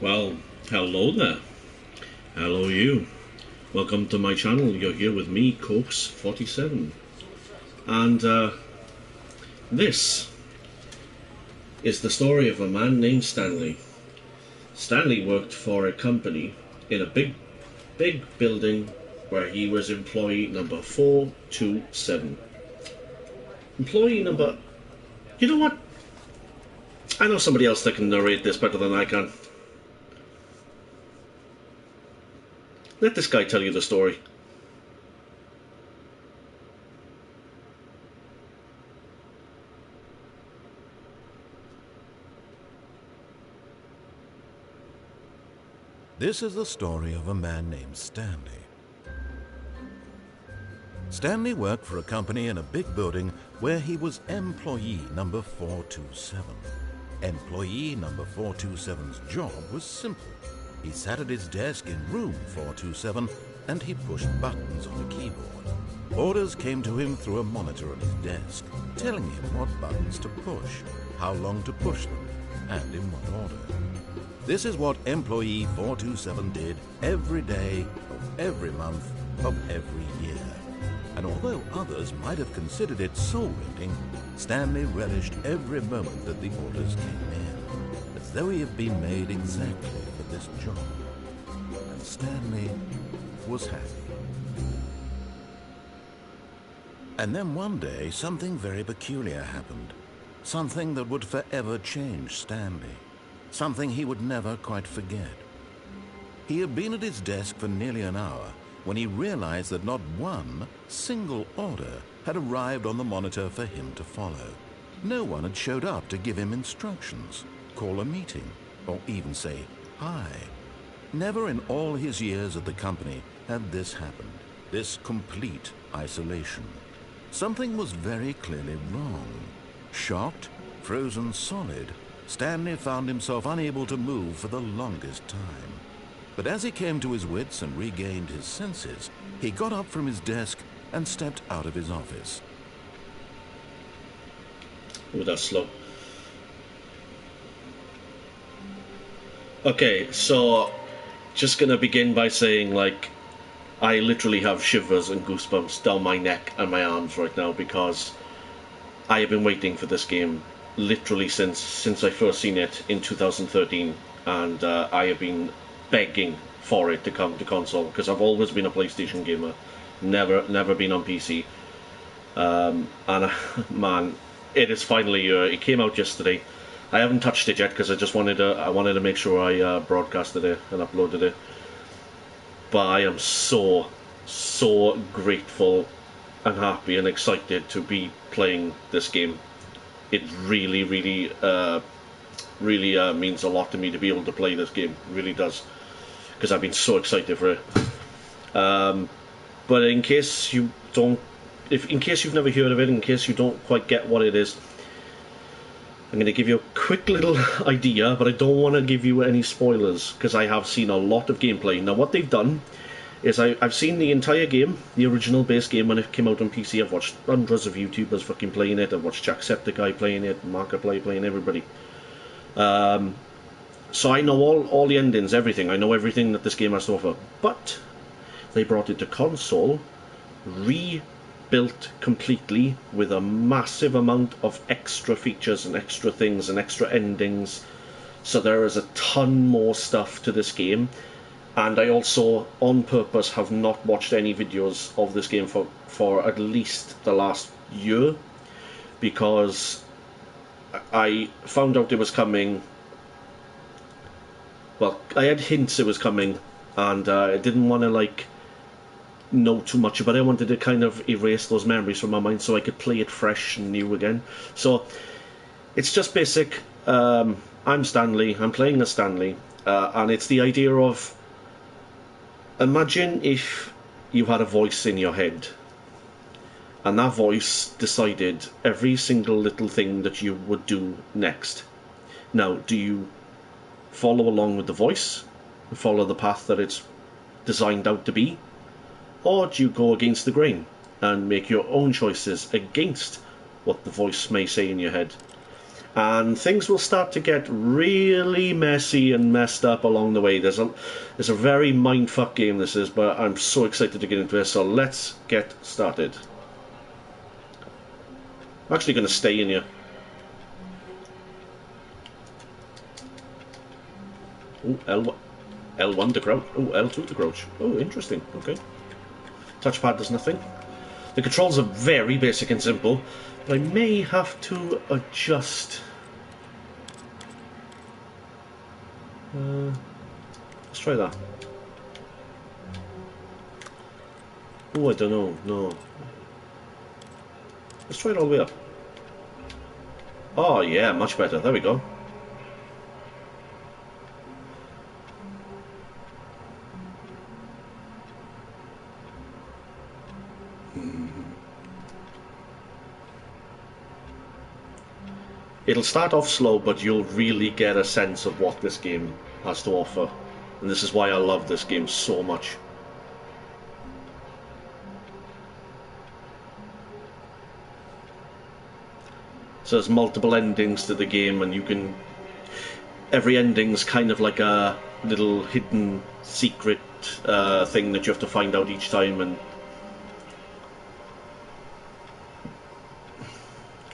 Well, hello there. Hello you. Welcome to my channel. You're here with me, Cokes47. And this is the story of a man named Stanley. Stanley worked for a company in a big building where he was employee number 427. Employee number... You know what? I know somebody else that can narrate this better than I can. Let this guy tell you the story. This is the story of a man named Stanley. Stanley worked for a company in a big building where he was employee number 427. Employee number 427's job was simple. He sat at his desk in room 427 and he pushed buttons on a keyboard. Orders came to him through a monitor on his desk, telling him what buttons to push, how long to push them, and in what order. This is what employee 427 did every day of every month of every year. And although others might have considered it soul-rending, Stanley relished every moment that the orders came in, as though he had been made exactly for this job. And Stanley was happy. And then one day, something very peculiar happened. Something that would forever change Stanley. Something he would never quite forget. He had been at his desk for nearly an hour when he realized that not one single order had arrived on the monitor for him to follow. No one had showed up to give him instructions, call a meeting, or even say hi. Never in all his years at the company had this happened, this complete isolation. Something was very clearly wrong. Shocked, frozen solid, Stanley found himself unable to move for the longest time. But as he came to his wits and regained his senses, he got up from his desk and stepped out of his office. Oh, that's slow. Okay, so just gonna begin by saying, like, I literally have shivers and goosebumps down my neck and my arms right now because I have been waiting for this game literally since I first seen it in 2013, and I have been begging for it to come to console because I've always been a PlayStation gamer, never been on PC. And man, it is finally here. It came out yesterday. I haven't touched it yet because I wanted to make sure I broadcasted it and uploaded it. But I am so grateful and happy and excited to be playing this game. It really means a lot to me to be able to play this game. It really does, because I've been so excited for it. But in case you don't, in case you've never heard of it, in case you don't quite get what it is, I'm going to give you a quick little idea, but I don't want to give you any spoilers because I have seen a lot of gameplay. Now what they've done is I've seen the entire game, the original base game when it came out on PC. I've watched hundreds of YouTubers fucking playing it. I've watched Jacksepticeye playing it, Markiplier playing, everybody. So I know all the endings, everything. I know everything that this game has to offer. But they brought it to console, rebuilt completely with a massive amount of extra features and extra things and extra endings. So there is a ton more stuff to this game. And I also, on purpose, have not watched any videos of this game for at least the last year, because I found out it was coming. Well, I had hints it was coming, and I didn't want to like know too much about it. I wanted to kind of erase those memories from my mind so I could play it fresh and new again. So it's just basic. I'm Stanley. I'm playing as Stanley, and it's the idea of, imagine if you had a voice in your head, and that voice decided every single little thing that you would do next. Now, do you follow along with the voice, follow the path that it's designed out to be, or do you go against the grain and make your own choices against what the voice may say in your head? And things will start to get really messy and messed up along the way. There's a very mindfuck game this is, but I'm so excited to get into this, so let's get started. I'm actually going to stay in here. Oh, L1 to crouch. Oh, L2 to crouch. Oh, interesting. Okay. Touchpad does nothing. The controls are very basic and simple, but I may have to adjust. Let's try that. Oh, I don't know. No. Let's try it all the way up. Oh, yeah, much better. There we go. It'll start off slow, but you'll really get a sense of what this game has to offer. And this is why I love this game so much. So there's multiple endings to the game, and you can... Every ending's kind of like a little hidden secret thing that you have to find out each time, and...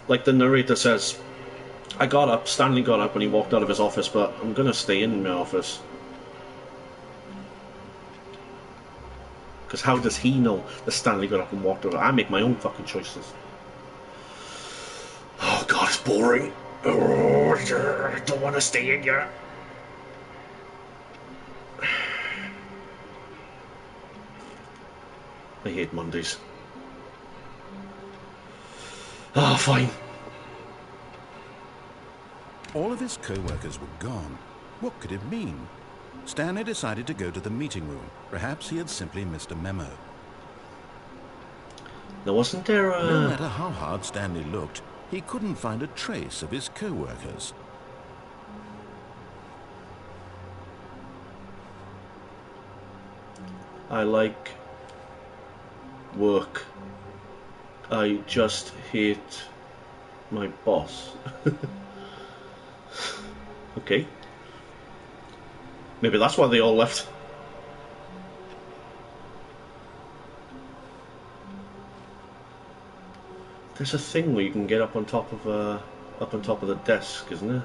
Like the narrator says, Stanley got up when he walked out of his office, but I'm gonna stay in my office. Because how does he know that Stanley got up and walked out? I make my own fucking choices. Oh god, it's boring. Oh, I don't want to stay in here. I hate Mondays. Ah, fine. All of his co-workers were gone. What could it mean? Stanley decided to go to the meeting room. Perhaps he had simply missed a memo. There wasn't there a... No matter how hard Stanley looked, he couldn't find a trace of his co-workers. I like work. I just hate my boss. Okay. Maybe that's why they all left. There's a thing where you can get up on top of the desk, isn't there?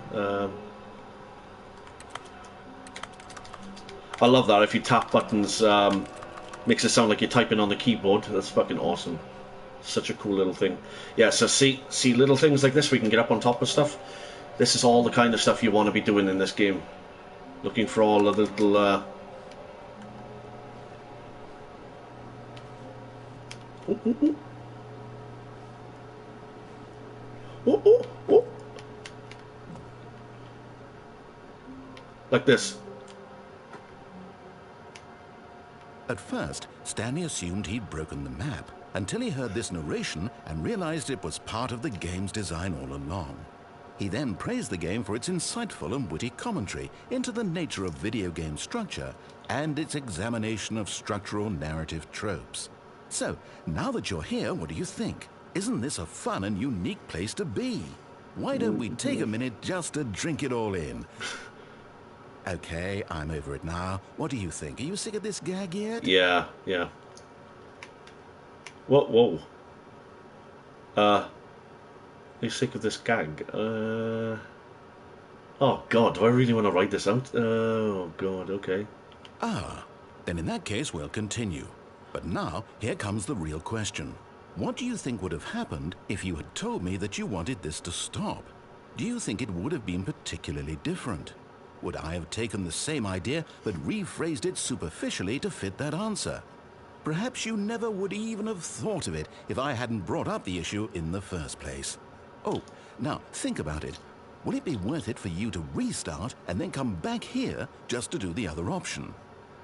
I love that. If you tap buttons, makes it sound like you're typing on the keyboard. That's fucking awesome. Such a cool little thing. Yeah. So see little things like this where you can get up on top of stuff. This is all the kind of stuff you want to be doing in this game. Looking for all the little... Oh, oh, oh. Oh, oh, oh. Like this. At first, Stanley assumed he'd broken the map, until he heard this narration and realized it was part of the game's design all along. He then praised the game for its insightful and witty commentary into the nature of video game structure and its examination of structural narrative tropes. So, now that you're here, what do you think? Isn't this a fun and unique place to be? Why don't we take a minute just to drink it all in? Okay, I'm over it now. What do you think? Are you sick of this gag yet? Yeah. Whoa. Are you sick of this gag? Oh god, do I really want to write this out? Oh god, okay. Then in that case we'll continue. But now, here comes the real question. What do you think would have happened if you had told me that you wanted this to stop? Do you think it would have been particularly different? Would I have taken the same idea but rephrased it superficially to fit that answer? Perhaps you never would even have thought of it if I hadn't brought up the issue in the first place. Oh, now think about it. Will it be worth it for you to restart and then come back here just to do the other option?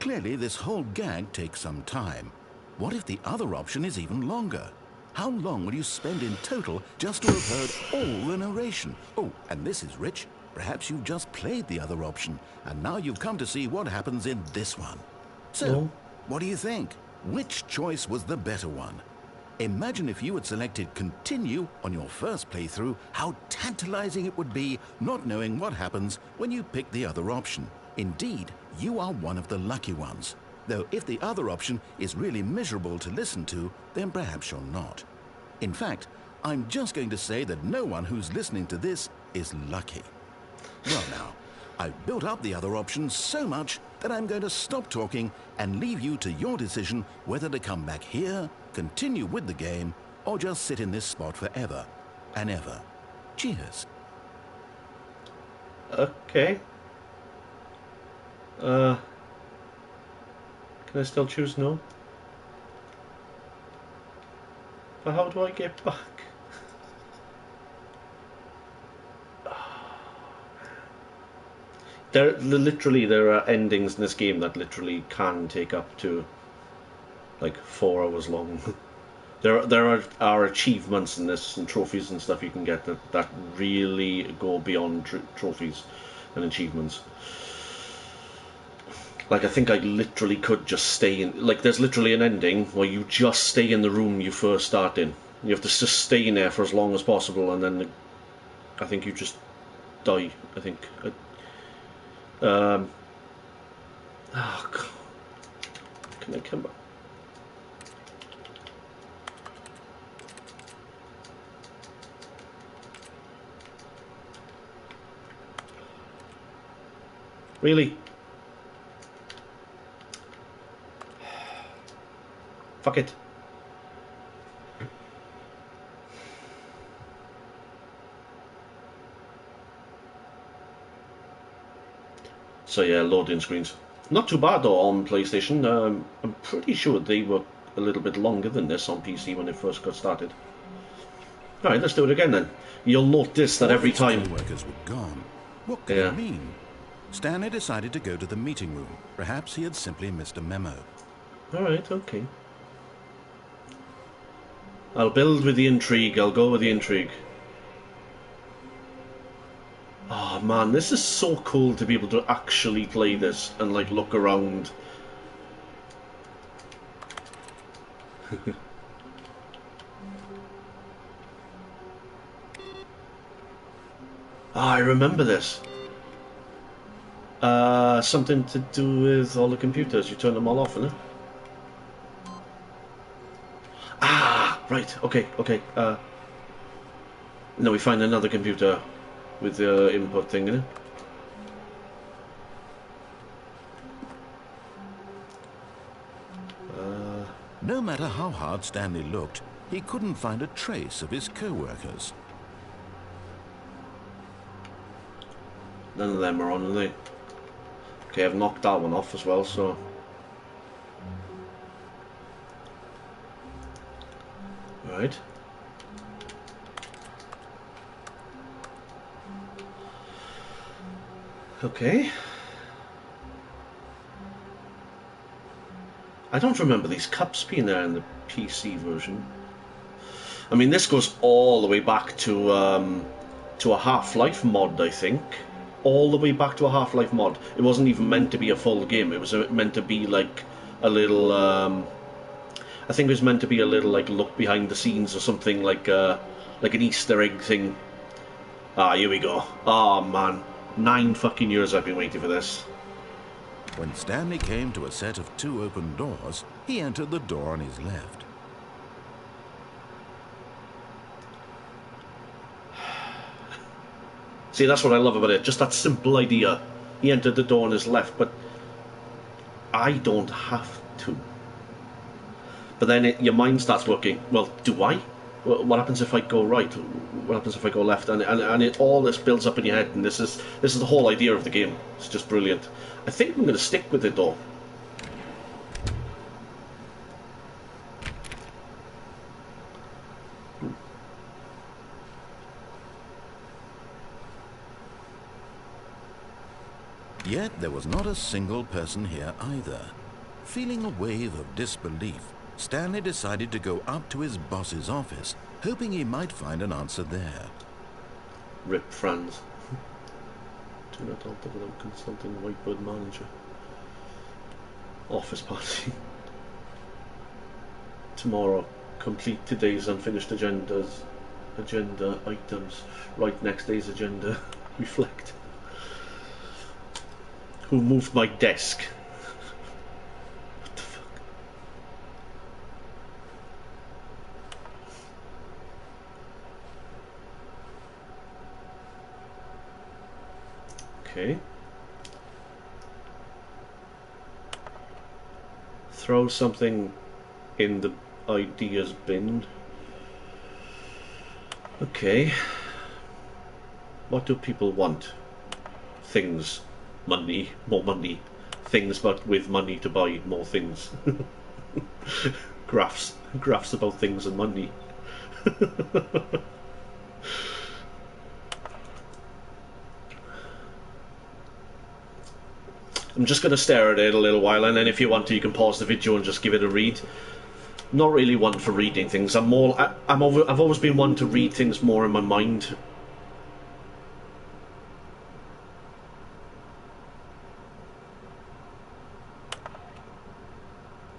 Clearly, this whole gag takes some time. What if the other option is even longer? How long will you spend in total just to have heard all the narration? Oh, and this is rich. Perhaps you've just played the other option, and now you've come to see what happens in this one. So, what do you think? Which choice was the better one? Imagine if you had selected continue on your first playthrough, how tantalizing it would be not knowing what happens when you pick the other option. Indeed, you are one of the lucky ones. Though if the other option is really miserable to listen to, then perhaps you're not. In fact, I'm just going to say that no one who's listening to this is lucky. Well now, I've built up the other options so much that I'm going to stop talking and leave you to your decision whether to come back here, continue with the game, or just sit in this spot forever and ever. Cheers. Okay. Can I still choose no? But how do I get back? There are endings in this game that literally can take up to like 4 hours long. there are achievements in this and trophies and stuff you can get that really go beyond trophies and achievements. Like, I think I literally could just stay in... Like, there's literally an ending where you just stay in the room you first start in. You have to just stay in there for as long as possible, and then I think you just die, I think. Oh, God. Can I come back? Really? Fuck it. So yeah, loading screens. Not too bad though on PlayStation. I'm pretty sure they were a little bit longer than this on PC when it first got started. Alright, let's do it again then. You'll notice that every time... All the workers were gone. What could it mean? Stanley decided to go to the meeting room. Perhaps he had simply missed a memo. Alright, okay. I'll build with the intrigue. I'll go with the intrigue. Oh man, this is so cool to be able to actually play this and like look around. I remember this. Something to do with all the computers. You turn them all off, innit? Ah, right. Okay, okay. Now we find another computer with the input thing in it. No matter how hard Stanley looked, he couldn't find a trace of his co-workers. None of them are on, are they? Okay, I've knocked that one off as well, so... Right. Okay. I don't remember these cups being there in the PC version. I mean, this goes all the way back to a Half-Life mod, I think. All the way back to a Half-Life mod. It wasn't even meant to be a full game. It was meant to be like a little... I think it was meant to be a little like look behind the scenes or something, like an Easter egg thing. Ah, here we go. Oh man, 9 fucking years I've been waiting for this. When Stanley came to a set of 2 open doors, he entered the door on his left. See, that's what I love about it. Just that simple idea. He entered the door on his left, but I don't have to. But then your mind starts working. Well, do I? What happens if I go right? What happens if I go left? And all this builds up in your head, and this is the whole idea of the game. It's just brilliant. I think I'm going to stick with it though. Yet there was not a single person here either. Feeling a wave of disbelief, Stanley decided to go up to his boss's office, hoping he might find an answer there. Rip Franz. Do not alter without consulting the whiteboard manager. Office party. Tomorrow. Complete today's unfinished agenda items. Write next day's agenda. Reflect. Who moved my desk? What the fuck? Okay. Throw something in the ideas bin. Okay. What do people want? Things. Money. More money. Things, but with money to buy more things. Graphs. Graphs about things and money. I'm just going to stare at it a little while, and then if you want to, you can pause the video and just give it a read. Not really one for reading things. I've always been one to read things more in my mind.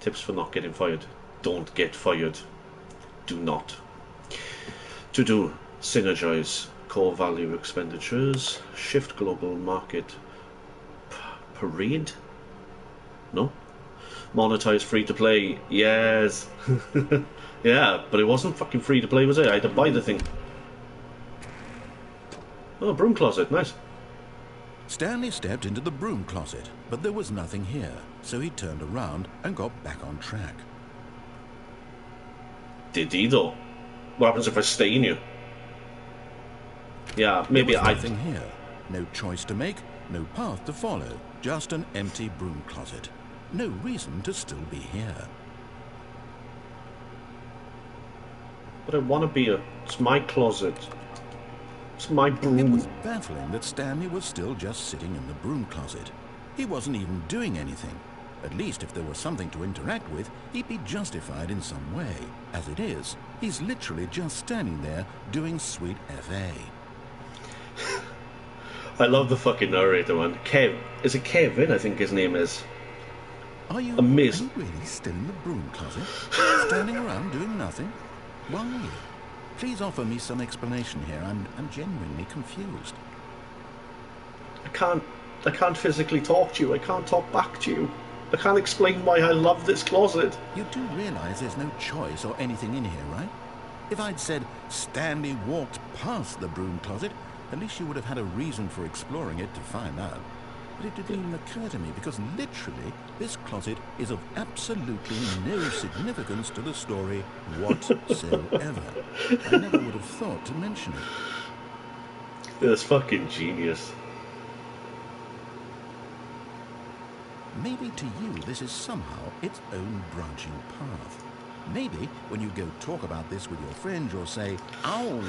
Tips for not getting fired. Don't get fired. Do not. To do. Synergize. Core value expenditures. Shift global market. Parade? No? Monetize free to play. Yes. Yeah, but it wasn't fucking free to play, was it? I had to buy the thing. Oh, broom closet. Nice. Stanley stepped into the broom closet, but there was nothing here, so he turned around and got back on track. Did he though? What happens if I stay in you? Yeah, maybe There was nothing here. No choice to make, no path to follow, just an empty broom closet. No reason to still be here. But I want to be it's my closet. It's my broom. It was baffling that Stanley was still just sitting in the broom closet. He wasn't even doing anything. At least if there was something to interact with, he'd be justified in some way. As it is, he's literally just standing there doing sweet FA. I love the fucking narrator, man. Kev. Is it Kevin, I think his name is? Are you really still in the broom closet? Standing around doing nothing? Why? Please offer me some explanation here. I'm genuinely confused. I can't physically talk to you. I can't talk back to you. I can't explain why I love this closet. You do realize there's no choice or anything in here, right? If I'd said Stanley walked past the broom closet, at least you would have had a reason for exploring it to find out. But it didn't even occur to me, because literally, this closet is of absolutely no significance to the story whatsoever. I never would have thought to mention it. That's fucking genius. Maybe to you, this is somehow its own branching path. Maybe when you go talk about this with your friend, you'll say, "Oh,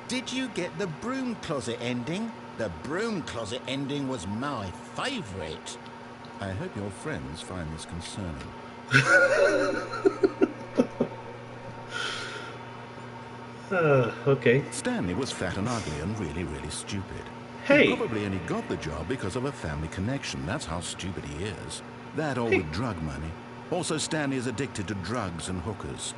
did you get the broom closet ending? The broom closet ending was my favourite." I hope your friends find this concerning. Okay. Stanley was fat and ugly and really, really stupid. Hey! He probably only got the job because of a family connection. That's how stupid he is. That or with drug money. Also, Stanley is addicted to drugs and hookers.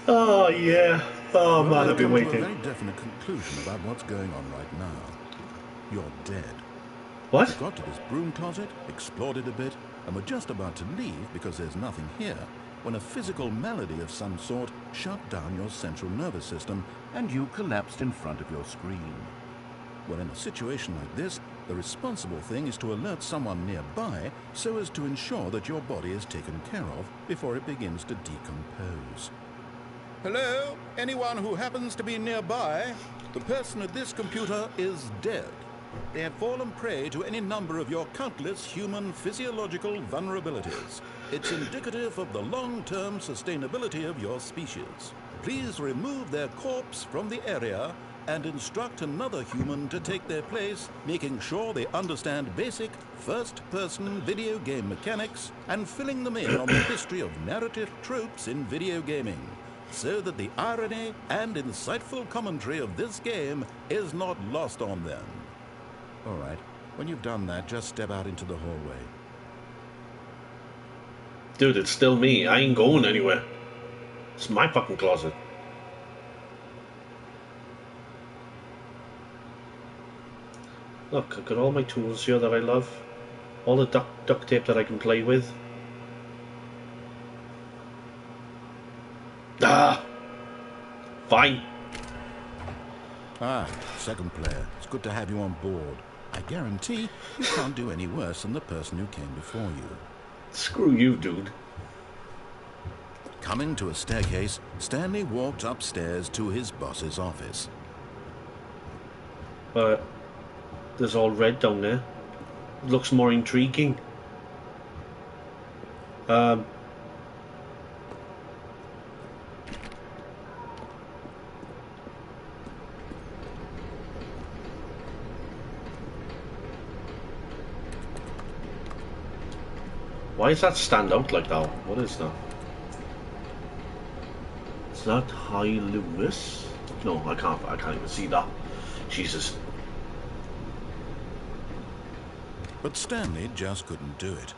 Oh, yeah. Oh, man, I've been waiting. To a very definite conclusion about what's going on right now. You're dead. What? You got to this broom closet, explored it a bit, and were just about to leave because there's nothing here, when a physical malady of some sort shut down your central nervous system and you collapsed in front of your screen. Well, in a situation like this, the responsible thing is to alert someone nearby so as to ensure that your body is taken care of before it begins to decompose. Hello? Anyone who happens to be nearby? The person at this computer is dead. They have fallen prey to any number of your countless human physiological vulnerabilities. It's indicative of the long-term sustainability of your species. Please remove their corpse from the area and instruct another human to take their place, making sure they understand basic first-person video game mechanics and filling them in on the history of narrative tropes in video gaming, so that the irony and insightful commentary of this game is not lost on them. All right, when you've done that, just step out into the hallway. Dude, it's still me. I ain't going anywhere. It's my fucking closet. Look, I've got all my tools here that I love. All the duct tape that I can play with. Ah! Fine. Ah, second player. It's good to have you on board. I guarantee you can't do any worse than the person who came before you. Screw you, dude. Coming to a staircase, Stanley walked upstairs to his boss's office. There's all red down there. Looks more intriguing. Why does that stand out like that? What is that? Is that High Lewis? No, I can't even see that. Jesus. But Stanley just couldn't do it.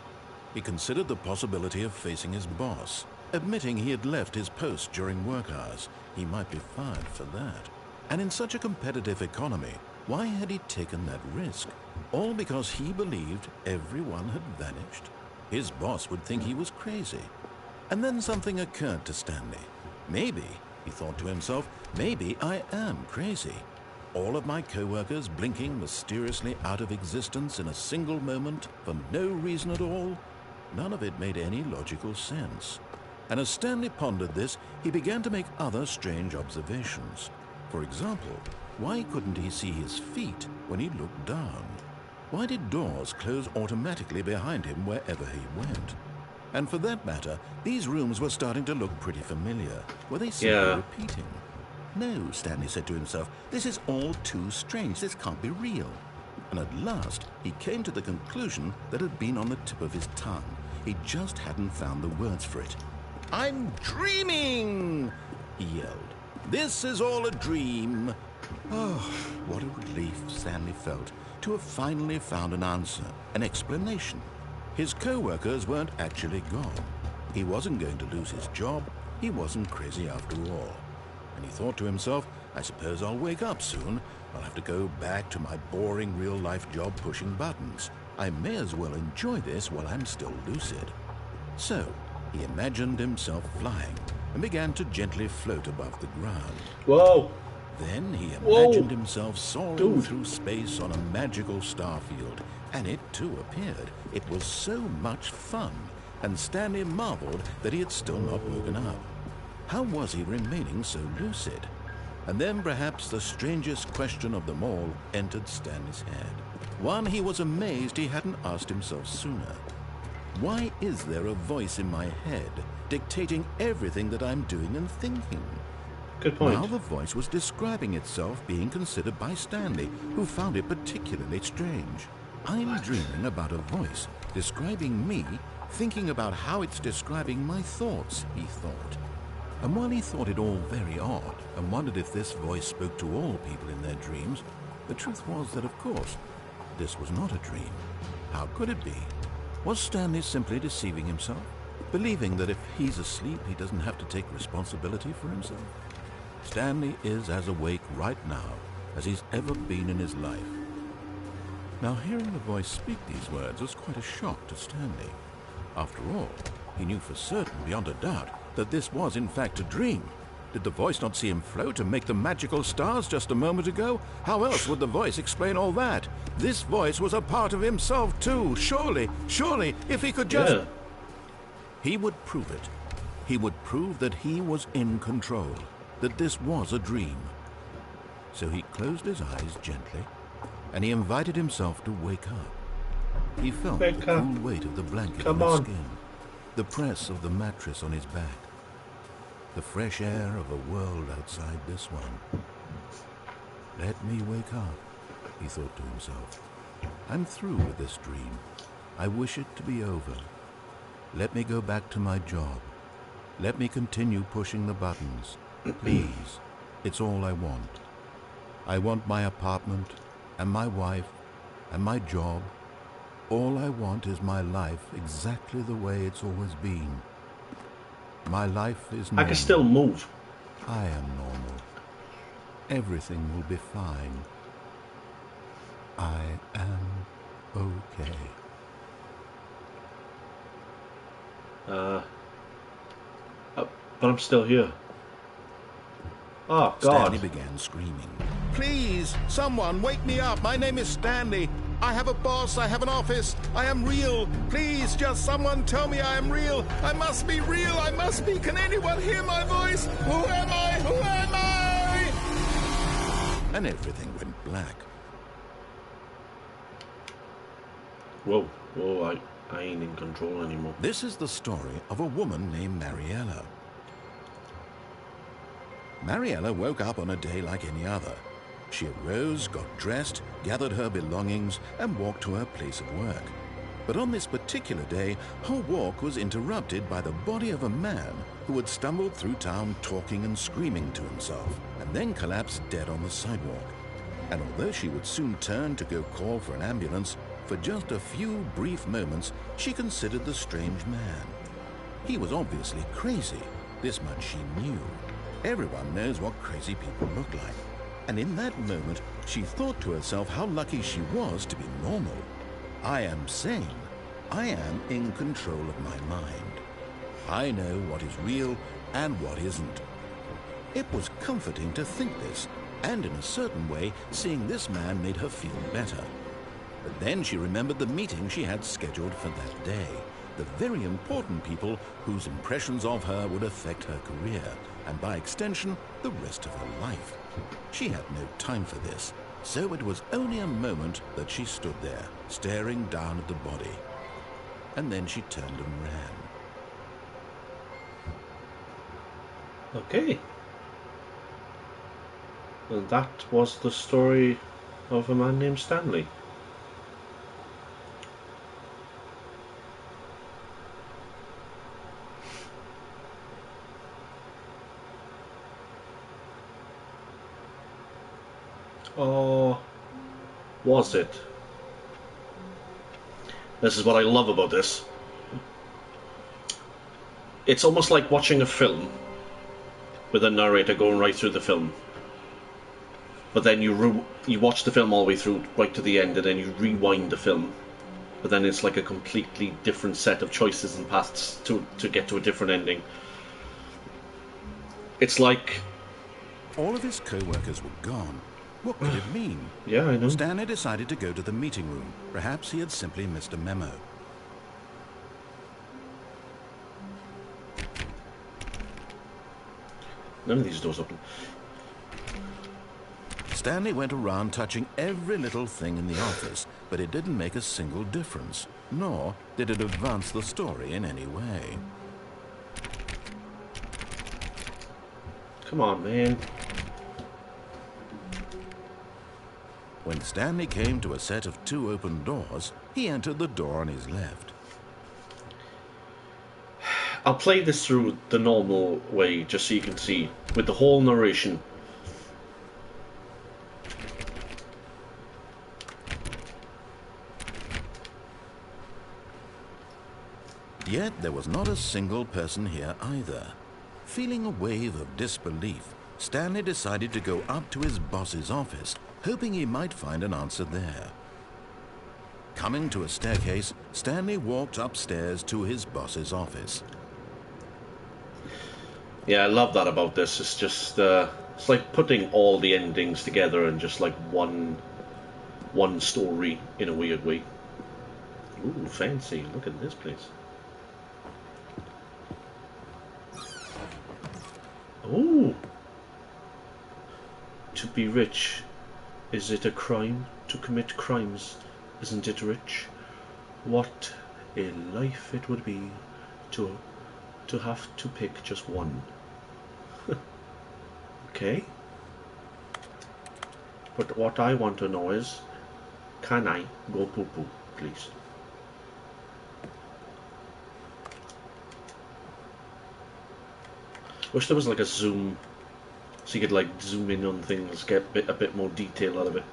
He considered the possibility of facing his boss, admitting he had left his post during work hours. He might be fired for that. And in such a competitive economy, why had he taken that risk? All because he believed everyone had vanished? His boss would think he was crazy. And then something occurred to Stanley. Maybe, he thought to himself, maybe I am crazy. All of my co-workers blinking mysteriously out of existence in a single moment for no reason at all? None of it made any logical sense. And as Stanley pondered this, he began to make other strange observations. For example, why couldn't he see his feet when he looked down? Why did doors close automatically behind him wherever he went? And for that matter, these rooms were starting to look pretty familiar. Were they simply repeating? No, Stanley said to himself, this is all too strange. This can't be real. And at last, he came to the conclusion that had been on the tip of his tongue. He just hadn't found the words for it. I'm dreaming, he yelled. This is all a dream. Oh, what a relief Stanley felt to have finally found an answer, an explanation. His co-workers weren't actually gone. He wasn't going to lose his job. He wasn't crazy after all. And he thought to himself, I suppose I'll wake up soon. I'll have to go back to my boring real-life job pushing buttons. I may as well enjoy this while I'm still lucid. So, he imagined himself flying and began to gently float above the ground. Whoa! Then he imagined himself soaring through space on a magical starfield, and it too appeared. It was so much fun, and Stanley marveled that he had still not woken up. How was he remaining so lucid? And then perhaps the strangest question of them all entered Stanley's head. One he was amazed he hadn't asked himself sooner. Why is there a voice in my head dictating everything that I'm doing and thinking? Good point. Now the voice was describing itself being considered by Stanley, who found it particularly strange. I'm dreaming about a voice describing me, thinking about how it's describing my thoughts, he thought. And while he thought it all very odd and wondered if this voice spoke to all people in their dreams, the truth was that, of course, this was not a dream. How could it be? Was Stanley simply deceiving himself, believing that if he's asleep, he doesn't have to take responsibility for himself? Stanley is as awake right now as he's ever been in his life. Now, hearing the voice speak these words was quite a shock to Stanley. After all, he knew for certain, beyond a doubt, that this was in fact a dream. Did the voice not see him float and make the magical stars just a moment ago? How else would the voice explain all that? This voice was a part of himself too. Surely, if he could just... Yeah. He would prove it. He would prove that he was in control, that this was a dream. So he closed his eyes gently, and he invited himself to wake up. He felt the cool weight of the blanket on his skin, the press of the mattress on his back, the fresh air of a world outside this one. Let me wake up, he thought to himself. I'm through with this dream. I wish it to be over. Let me go back to my job. Let me continue pushing the buttons. Please, it's all I want. I want my apartment, and my wife, and my job, All I want is my life exactly the way it's always been. My life is I can still normal. move. I am normal. Everything will be fine. I am okay. But I'm still here. Oh, Stanley God. began screaming. Please, someone, wake me up. My name is Stanley. I have a boss. I have an office. I am real. Please, just someone tell me I am real. I must be real. I must be. Can anyone hear my voice? Who am I? Who am I? And everything went black. Whoa, whoa, I ain't in control anymore. This is the story of a woman named Mariella. Mariella woke up on a day like any other. She arose, got dressed, gathered her belongings, and walked to her place of work. But on this particular day, her walk was interrupted by the body of a man who had stumbled through town talking and screaming to himself, and then collapsed dead on the sidewalk. And although she would soon turn to go call for an ambulance, for just a few brief moments, she considered the strange man. He was obviously crazy. This much she knew. Everyone knows what crazy people look like. And in that moment, she thought to herself how lucky she was to be normal. I am sane. I am in control of my mind. I know what is real and what isn't. It was comforting to think this, and in a certain way, seeing this man made her feel better. But then she remembered the meeting she had scheduled for that day, the very important people whose impressions of her would affect her career, and by extension, the rest of her life. She had no time for this, so it was only a moment that she stood there, staring down at the body. And then she turned and ran. Okay. And that was the story of a man named Stanley. Or was it? This is what I love about this. It's almost like watching a film with a narrator going right through the film. But then you watch the film all the way through, right to the end, and then you rewind the film. But then it's like a completely different set of choices and paths to get to a different ending. It's like... All of his co-workers were gone. What could it mean? Yeah, I know. Stanley decided to go to the meeting room. Perhaps he had simply missed a memo. None of these doors open. Stanley went around touching every little thing in the office, but it didn't make a single difference, nor did it advance the story in any way. Come on, man. When Stanley came to a set of 2 open doors, he entered the door on his left. I'll play this through the normal way, just so you can see, with the whole narration. Yet there was not a single person here either. Feeling a wave of disbelief, Stanley decided to go up to his boss's office, hoping he might find an answer there. Coming to a staircase, Stanley walked upstairs to his boss's office. Yeah, I love that about this. It's just, it's like putting all the endings together in just like one story in a weird way. Ooh, fancy. Look at this place. Ooh. To be rich, is it a crime to commit crimes? Isn't it rich? What a life it would be to have to pick just one. Okay. But what I want to know is, can I go poo-poo, please? Wish there was like a zoom, so you could like zoom in on things, get a bit more detail out of it.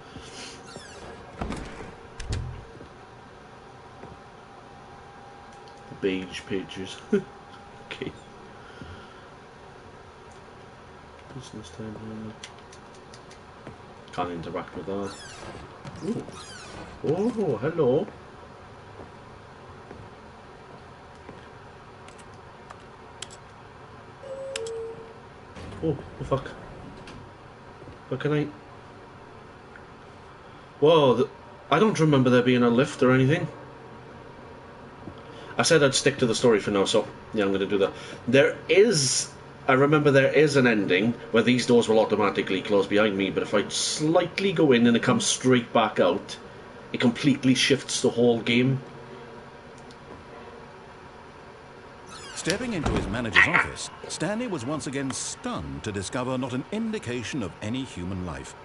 beige pages. Okay. Business time here. Can't interact with that. Ooh. Oh, hello. Oh, fuck. What can I... Whoa, I don't remember there being a lift or anything. I said I'd stick to the story for now, so yeah, I'm going to do that. There is... I remember there is an ending where these doors will automatically close behind me, but if I slightly go in and it comes straight back out, it completely shifts the whole game. Stepping into his manager's office, Stanley was once again stunned to discover not an indication of any human life.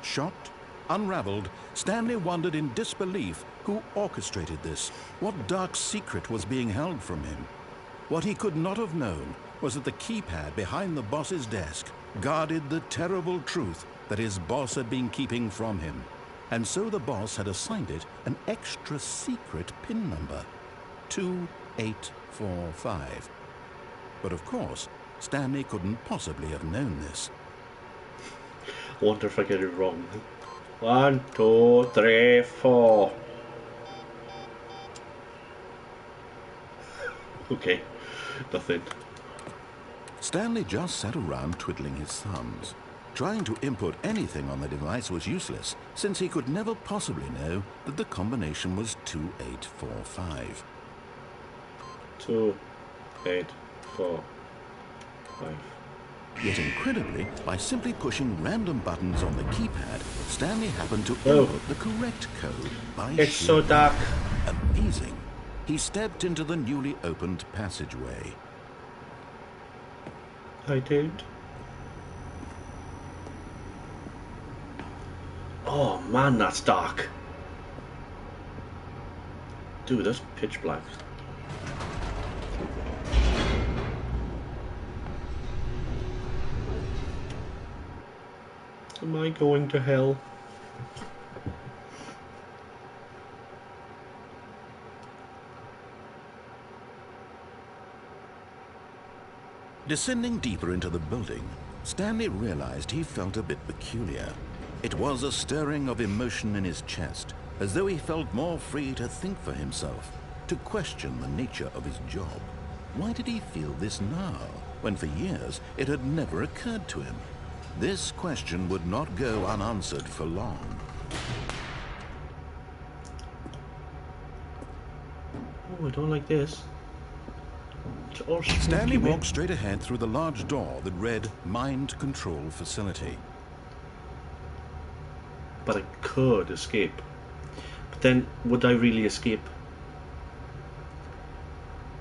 Shocked, unraveled, Stanley wondered in disbelief who orchestrated this, what dark secret was being held from him. What he could not have known was that the keypad behind the boss's desk guarded the terrible truth that his boss had been keeping from him. And so the boss had assigned it an extra secret PIN number, 2845. But of course, Stanley couldn't possibly have known this. I wonder if I get it wrong. 1, 2, 3, 4. Okay, nothing. Stanley just sat around twiddling his thumbs. Trying to input anything on the device was useless, since he could never possibly know that the combination was 2845. 2, 8, 4, 5. Yet incredibly, by simply pushing random buttons on the keypad, Stanley happened to input the correct code by It's so dark. Amazing. He stepped into the newly opened passageway. I did. Oh man, that's dark. Dude, that's pitch black. Am I going to hell? Descending deeper into the building, Stanley realized he felt a bit peculiar. It was a stirring of emotion in his chest, as though he felt more free to think for himself, to question the nature of his job. Why did he feel this now, when for years it had never occurred to him? This question would not go unanswered for long. Oh, I don't like this. Stanley walked straight ahead through the large door that read Mind Control Facility. But I could escape. But then, would I really escape?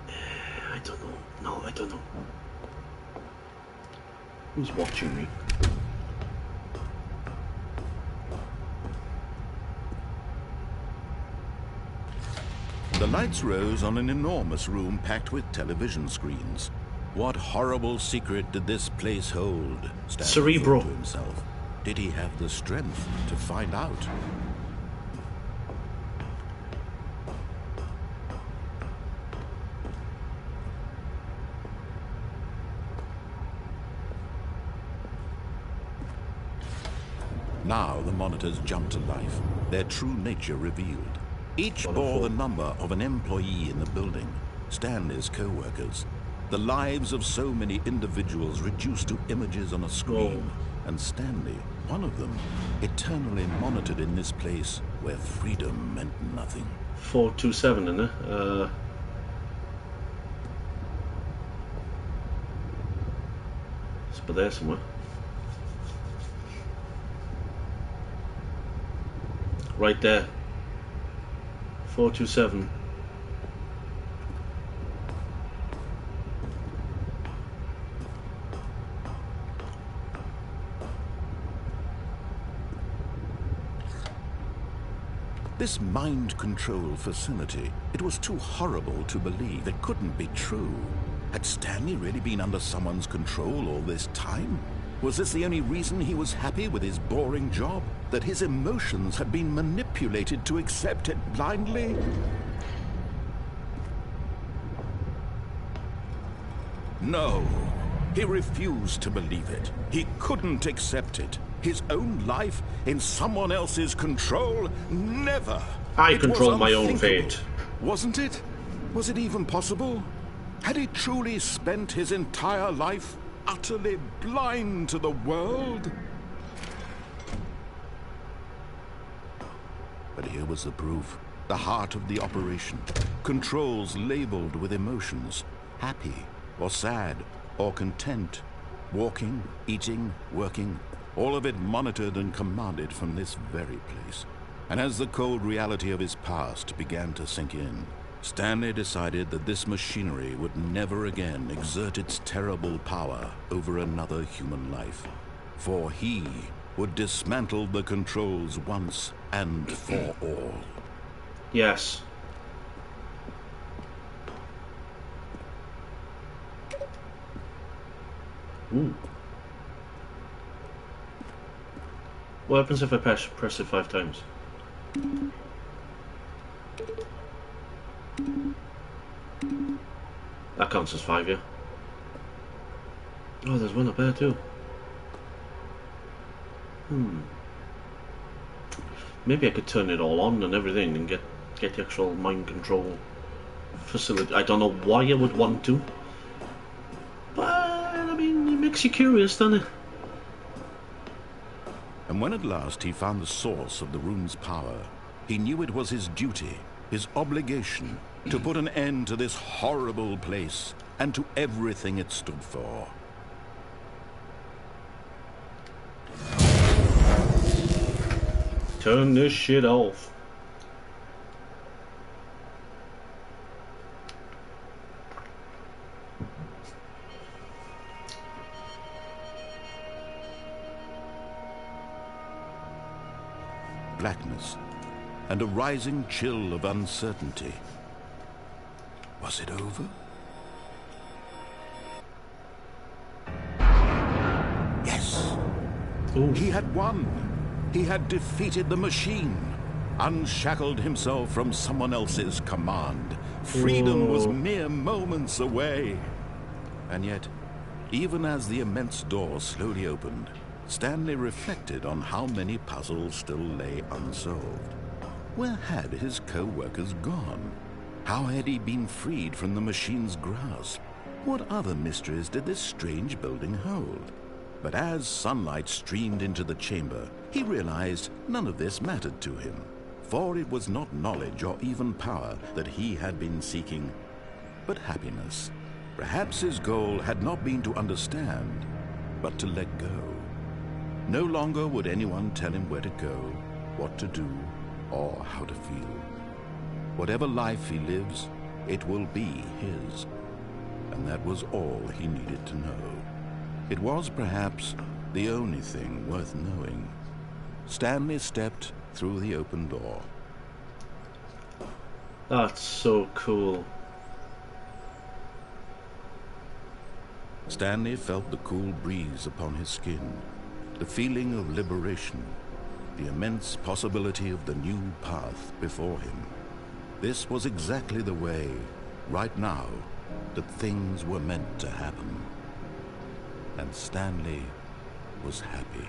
I don't know. No, I don't know. Who's watching me? The lights rose on an enormous room packed with television screens. What horrible secret did this place hold? Stanley thought to himself. Did he have the strength to find out? Now the monitors jumped to life, their true nature revealed. Each bore the number of an employee in the building, Stanley's co-workers. The lives of so many individuals reduced to images on a screen, and Stanley, one of them, eternally monitored in this place where freedom meant nothing. 427, isn't it? It's up there somewhere. Right there. 427. This mind control facility, it was too horrible to believe. It couldn't be true. Had Stanley really been under someone's control all this time? Was this the only reason he was happy with his boring job? That his emotions had been manipulated to accept it blindly? No. He refused to believe it. He couldn't accept it. His own life in someone else's control? Never. I It control was my own unthinkable. fate. Wasn't it? Was it even possible? Had he truly spent his entire life utterly blind to the world? But here was the proof. The heart of the operation. Controls labeled with emotions. Happy, or sad, or content. Walking, eating, working. All of it monitored and commanded from this very place. And as the cold reality of his past began to sink in, Stanley decided that this machinery would never again exert its terrible power over another human life. For he would dismantle the controls once and for all. Yes. Ooh. What happens if I press it 5 times? That counts as 5, yeah? Oh, there's one up there too. Maybe I could turn it all on and everything and get the actual mind control facility. I don't know why I would want to, but I mean, it makes you curious, doesn't it? And when at last he found the source of the rune's power, he knew it was his duty, his obligation, to put an end to this horrible place and to everything it stood for. Turn this shit off. Blackness and a rising chill of uncertainty. Was it over? Yes. Ooh. He had won. He had defeated the machine, unshackled himself from someone else's command. Freedom was mere moments away. And yet, even as the immense door slowly opened, Stanley reflected on how many puzzles still lay unsolved. Where had his co-workers gone? How had he been freed from the machine's grasp? What other mysteries did this strange building hold? But as sunlight streamed into the chamber, he realized none of this mattered to him, for it was not knowledge or even power that he had been seeking, but happiness. Perhaps his goal had not been to understand, but to let go. No longer would anyone tell him where to go, what to do, or how to feel. Whatever life he lives, it will be his. And that was all he needed to know. It was perhaps the only thing worth knowing. Stanley stepped through the open door. That's so cool. Stanley felt the cool breeze upon his skin, the feeling of liberation, the immense possibility of the new path before him. This was exactly the way, right now, that things were meant to happen. And Stanley was happy.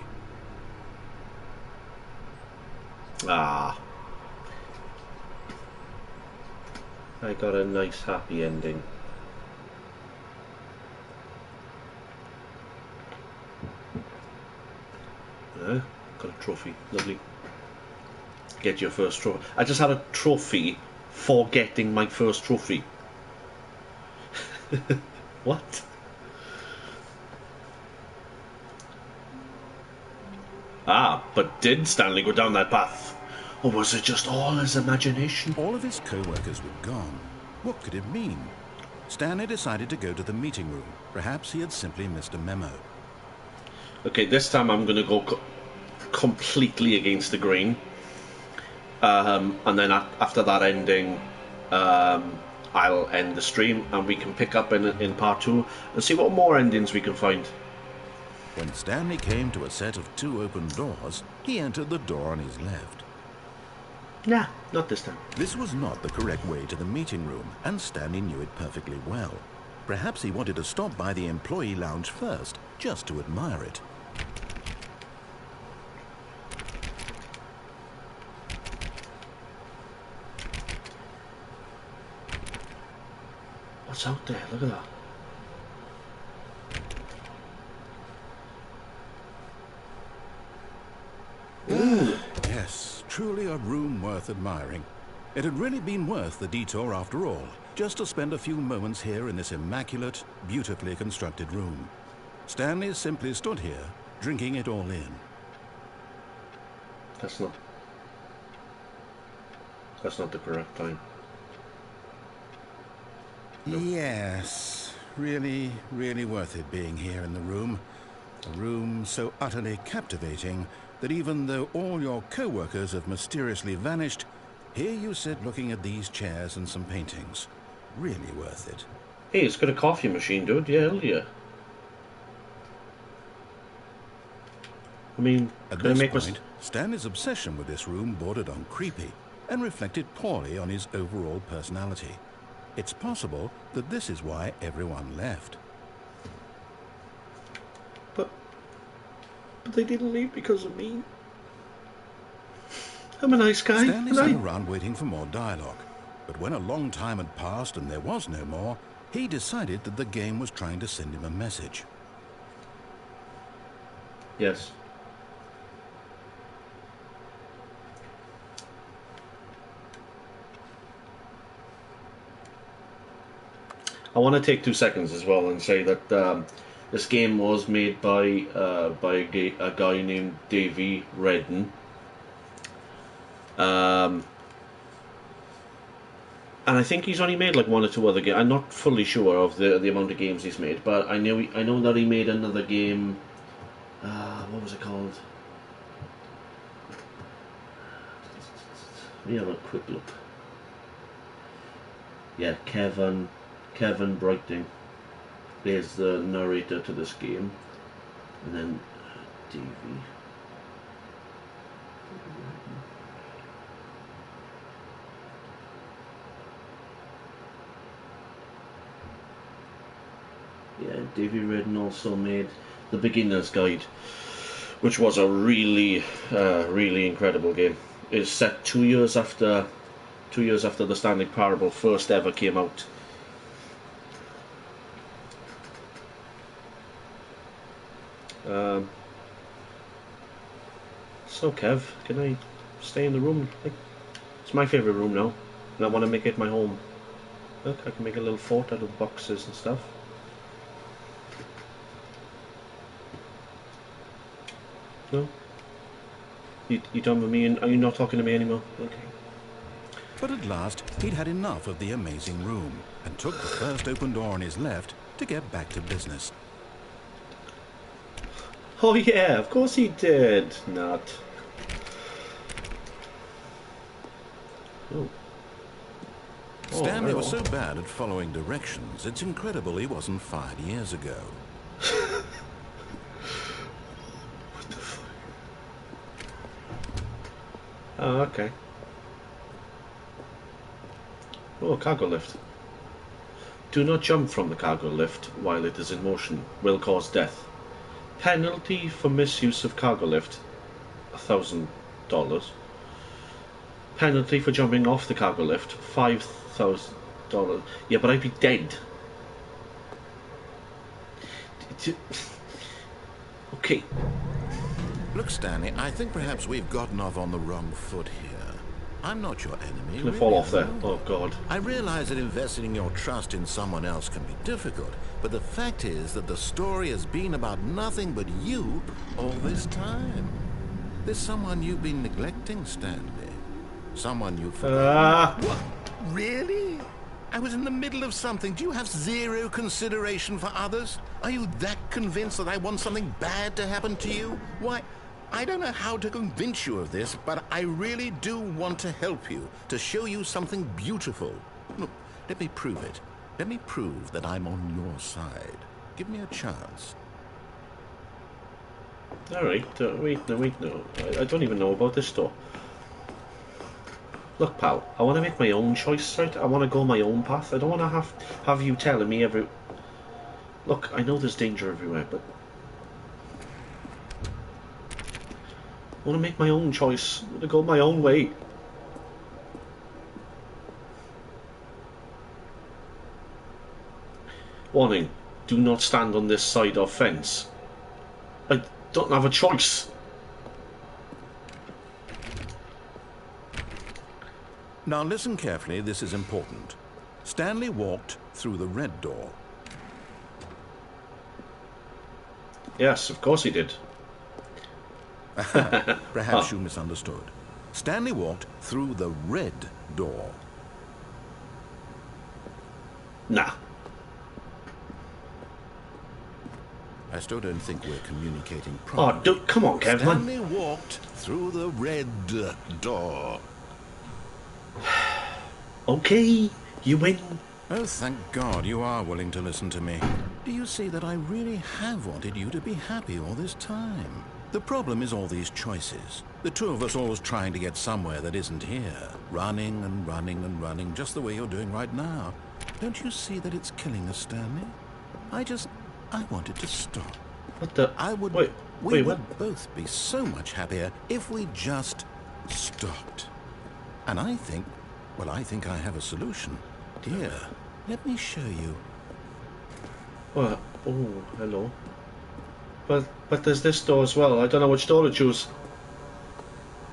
Ah. I got a nice happy ending. Yeah, got a trophy. Lovely. Get your first trophy. I just had a trophy for getting my first trophy. What? Ah, but did Stanley go down that path? Or was it just all his imagination? All of his co-workers were gone. What could it mean? Stanley decided to go to the meeting room. Perhaps he had simply missed a memo. Okay, this time I'm going to go completely against the grain. And then after that ending, I'll end the stream and we can pick up in part 2 and see what more endings we can find. When Stanley came to a set of 2 open doors, he entered the door on his left. Nah, not this time. This was not the correct way to the meeting room, and Stanley knew it perfectly well. Perhaps he wanted to stop by the employee lounge first, just to admire it. What's out there? Look at that. Ooh. Yes, truly a room worth admiring. It had really been worth the detour after all, just to spend a few moments here in this immaculate, beautifully constructed room. Stanley simply stood here, drinking it all in. That's not the correct time. No. Yes, really, really worth it being here in the room. A room so utterly captivating that even though all your co-workers have mysteriously vanished, here you sit looking at these chairs and some paintings. Really worth it. Hey, it's got a coffee machine, dude. Yeah, hell yeah. I mean, at can I this make point, Stanley's obsession with this room bordered on creepy and reflected poorly on his overall personality. It's possible that this is why everyone left. But they didn't leave because of me. I'm a nice guy. Stanley sat around waiting for more dialogue. But when a long time had passed and there was no more, he decided that the game was trying to send him a message. Yes. I want to take 2 seconds as well and say that this game was made by a guy named Davey Redden. And I think he's only made like 1 or 2 other games. I'm not fully sure of the amount of games he's made, but I know that he made another game. What was it called? Let me have a quick look. Yeah, Kevin Brighting is the narrator to this game, and then Davey. Yeah, Davey Redden also made The Beginner's Guide, which was a really incredible game. It's set 2 years after the Stanley Parable first ever came out. So Kev, can I stay in the room? It's my favourite room now, and I want to make it my home. Look, I can make a little fort out of boxes and stuff. No? You done with me, and are you not talking to me anymore? Okay. But at last, he'd had enough of the amazing room and took the first open door on his left to get back to business. Oh yeah, of course he did. Not. Oh. Stanley was so bad at following directions, it's incredible he wasn't fired years ago. What the fuck? Oh, okay. Oh, cargo lift. Do not jump from the cargo lift while it is in motion. Will cause death. Penalty for misuse of cargo lift, $1,000. Penalty for jumping off the cargo lift, $5,000. Yeah, but I'd be dead. Okay. Look, Stanley, I think perhaps we've gotten off on the wrong foot here. I'm not your enemy. Gonna fall off there. Oh, God. I realize that investing your trust in someone else can be difficult, but the fact is that the story has been about nothing but you all this time. There's someone you've been neglecting, Stanley. Someone you've forgotten. What? Really? I was in the middle of something. Do you have zero consideration for others? Are you that convinced that I want something bad to happen to you? Why, I don't know how to convince you of this, but I really do want to help you, to show you something beautiful. Look, let me prove it. Let me prove that I'm on your side. Give me a chance. Alright, wait, no. I don't even know about this store. Look, pal, I want to make my own choice, right? I want to go my own path. I don't want to have you telling me Look, I know there's danger everywhere, but I want to make my own choice. I want to go my own way. Warning, do not stand on this side of fence. I don't have a choice. Now listen carefully, this is important. Stanley walked through the red door. Yes, of course he did. Perhaps you misunderstood. Stanley walked through the red door. Nah. I still don't think we're communicating properly. Oh, come on, Kev, man. Stanley walked through the red door. Okay, you win. Oh, thank God you are willing to listen to me. Do you see that I really have wanted you to be happy all this time? The problem is all these choices. The two of us always trying to get somewhere that isn't here. Running and running and running, just the way you're doing right now. Don't you see that it's killing us, Stanley? I wanted to stop. What the? We would both be so much happier if we just stopped. And I think I have a solution. Here, let me show you. What? Oh, hello. But there's this door as well. I don't know which door to choose.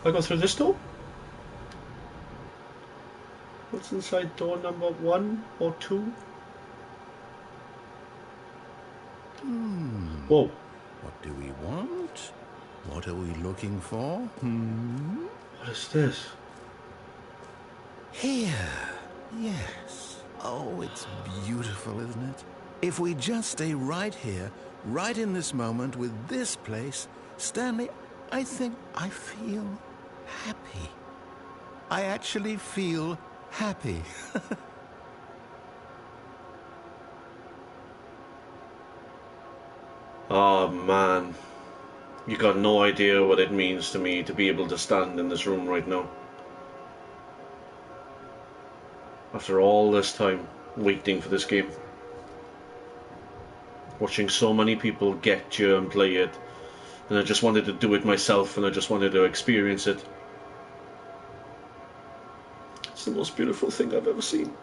I go through this door? What's inside door number 1 or 2? Whoa. What do we want? What are we looking for? What is this? Here. Yes. Oh, it's beautiful, isn't it? If we just stay right here, right in this moment with this place, Stanley, I think I feel happy. I actually feel happy. Oh man, you got no idea what it means to me to be able to stand in this room right now. After all this time waiting for this game, watching so many people get you and play it, and I just wanted to do it myself, and I just wanted to experience it. It's the most beautiful thing I've ever seen.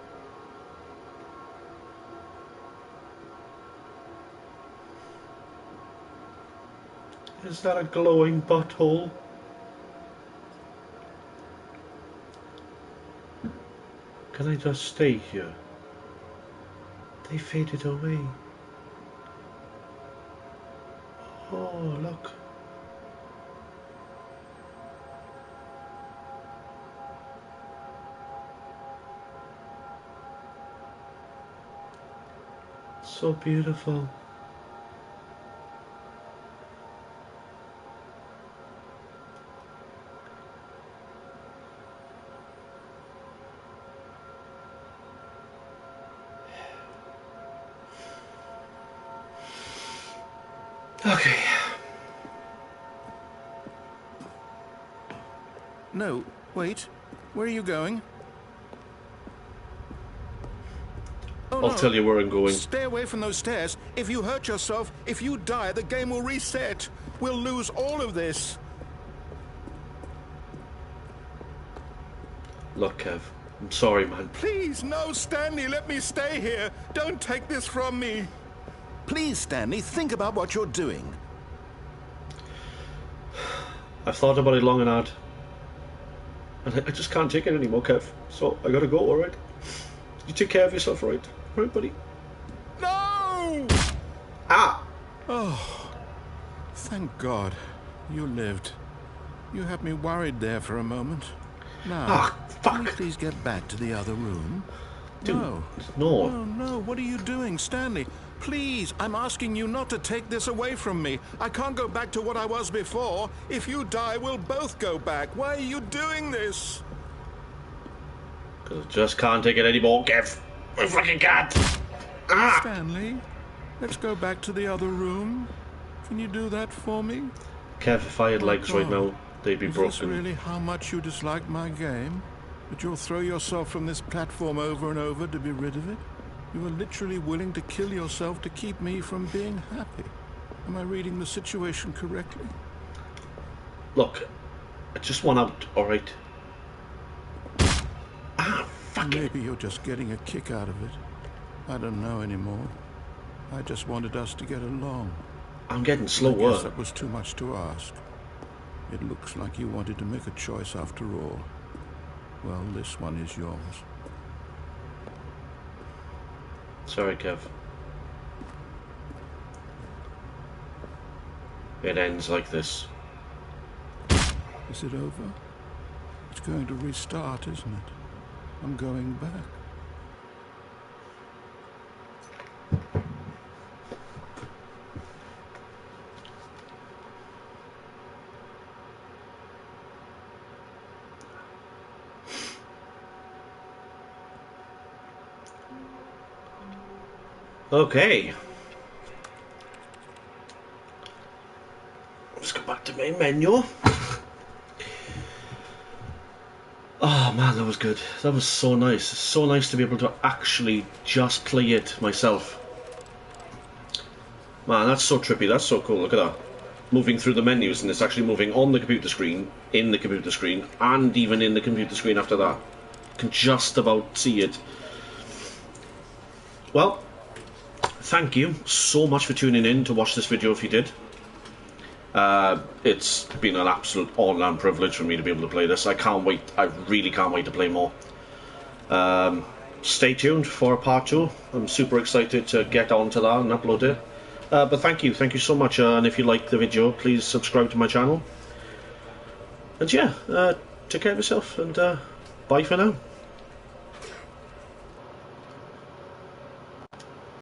Is that a glowing butthole? Can I just stay here? They faded away. Oh, look. So beautiful. Okay. No, wait. Where are you going? Oh, I'll tell you where I'm going. Stay away from those stairs. If you hurt yourself, if you die, the game will reset. We'll lose all of this. Look, Kev, I'm sorry, man. Please, no, Stanley, let me stay here. Don't take this from me. Please, Stanley, think about what you're doing. I've thought about it long and hard. And I just can't take it anymore, Kev. So I gotta go, alright? You take care of yourself, right? Right, buddy? No! Ah! Oh, thank God you lived. You had me worried there for a moment. Now, can we please get back to the other room? Dude, No. no. No, no, what are you doing, Stanley? Please, I'm asking you not to take this away from me. I can't go back to what I was before. If you die, we'll both go back. Why are you doing this? Because I just can't take it anymore, Kev. I fucking can't. Ah! Stanley, let's go back to the other room. Can you do that for me? Kev, if I had legs right now, they'd be Is broken. this really how much you dislike my game? That you'll throw yourself from this platform over and over to be rid of it? You were literally willing to kill yourself to keep me from being happy. Am I reading the situation correctly? Look, I just want out, alright? Ah, fuck it. Maybe you're just getting a kick out of it. I don't know anymore. I just wanted us to get along. I'm getting I guess slower. that was too much to ask. It looks like you wanted to make a choice after all. Well, this one is yours. Sorry, Kev. It ends like this. Is it over? It's going to restart, isn't it? I'm going back. Okay. Let's go back to main menu. Oh man, that was good. That was so nice. So nice to be able to actually just play it myself. Man, that's so trippy. That's so cool. Look at that. Moving through the menus, and it's actually moving on the computer screen, in the computer screen, and even in the computer screen after that. You can just about see it. Well, thank you so much for tuning in to watch this video if you did. It's been an absolute honor and privilege for me to be able to play this. I can't wait. I really can't wait to play more. Stay tuned for part 2. I'm super excited to get onto that and upload it. But thank you so much. And if you liked the video, please subscribe to my channel. And yeah, take care of yourself, and bye for now.